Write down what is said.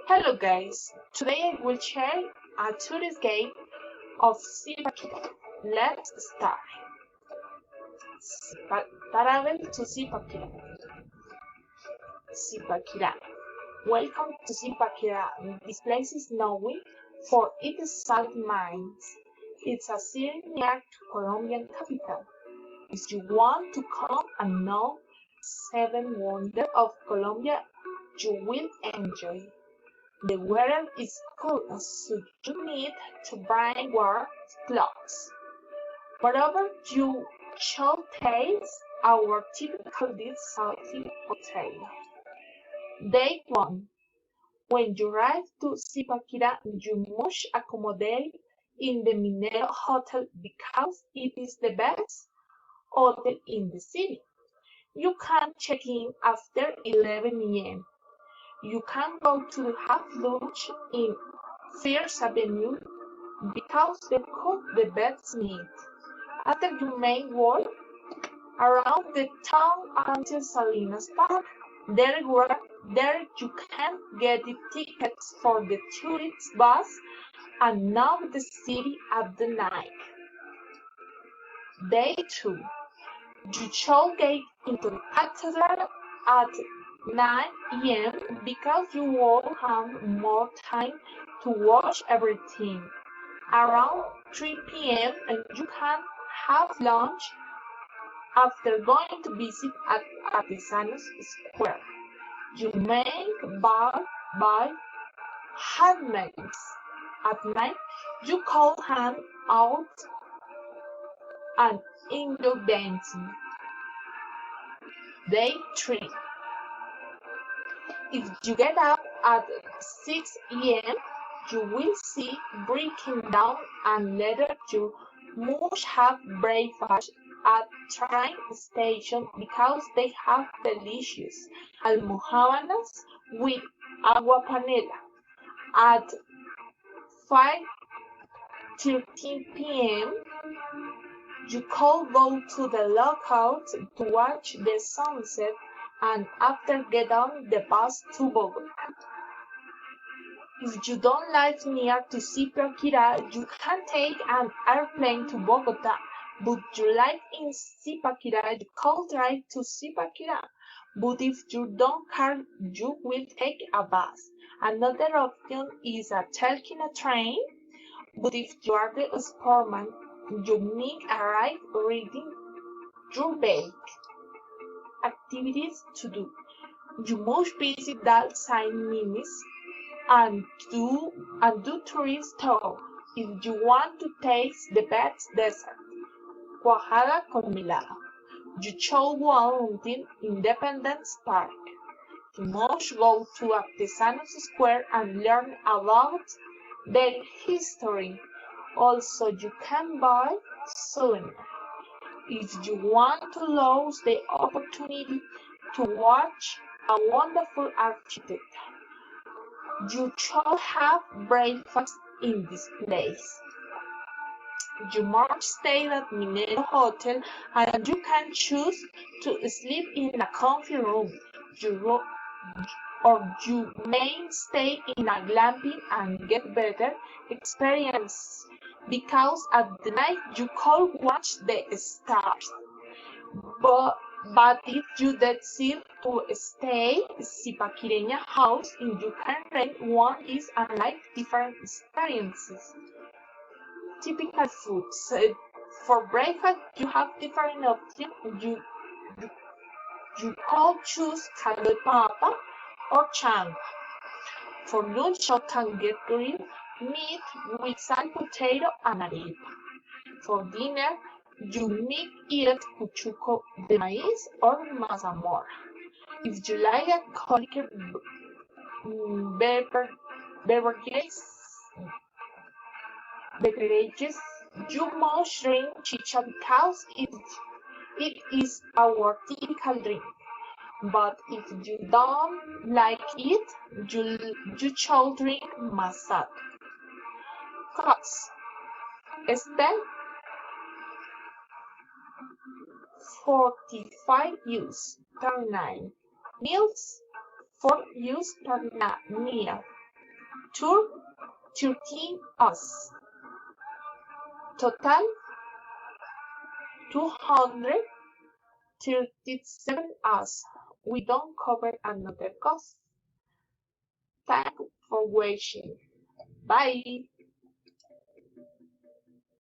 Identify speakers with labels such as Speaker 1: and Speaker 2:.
Speaker 1: Hello guys, today I will share a tourist guide of Zipaquira. Let's start. Travel to Zipaquira. Zipaquira. Welcome to Zipaquira. This place is known for its salt mines. It's a city near to Colombian capital. If you want to come and know seven wonders of Colombia, you will enjoy. The weather is cold, so you need to bring warm clothes. Moreover, you should taste our typical dish salty potato. Day 1. When you arrive to Zipaquira, you must accommodate in the Minero Hotel because it is the best hotel in the city. You can check in after 11 a.m. You can go to have lunch in First Avenue because they cook the best meat. After you may walk around the town until Salinas Park. There you can get the tickets for the tourist bus and know the city at the night. Day 2. You should get into the cathedral at 9 a.m. because you will have more time to watch everything. Around 3 p.m. and you can have lunch after going to visit at Artesanos Square. You may buy handmaids. At night, you can hang out and indoor dancing. Day 3. If you get up at 6 a.m., you will see breaking down and later you must have breakfast at train station because they have delicious almojábanas with agua panela. At 5:13 p.m., you could go to the lookout to watch the sunset and after get on the bus to Bogota. If you don't live near to Zipaquira, you can take an airplane to Bogota, but you live in Zipaquira, you could drive to Zipaquira. But if you don't care, you will take a bus. Another option is taking a train, but if you are the sportsman, you may arrive reading your bike. Activities to do. You must visit the Saint Minis and do tourist tour if you want to taste the best dessert, cuajada con melado. You should go until Independence Park. You must go to Artesanos Square and learn about their history. Also, you can buy souvenirs. If you want to lose the opportunity to watch a wonderful architect, you should have breakfast in this place. You must stay at Minero Hotel and you can choose to sleep in a comfy room. Or you may stay in a glamping and get better experience because at the night you could watch the stars. But if you decide to stay Zipaquireña house and you can rent one is unlike different experiences. Typical foods. For breakfast you have different options. You could choose caldo de papa or chang. For lunch you can get grilled meat with salt potato and arepa. For dinner you may eat cuchuco de maíz or mazamorra. If you like alcoholic beverages, you must drink chicha because it is our typical drink. But if you don't like it, you should drink masato. Cost. Spend 45 euros per night. Meals 4 euros per meal. tour 13 us. Total 237 us. We don't cover another cost. Thanks for watching. Bye.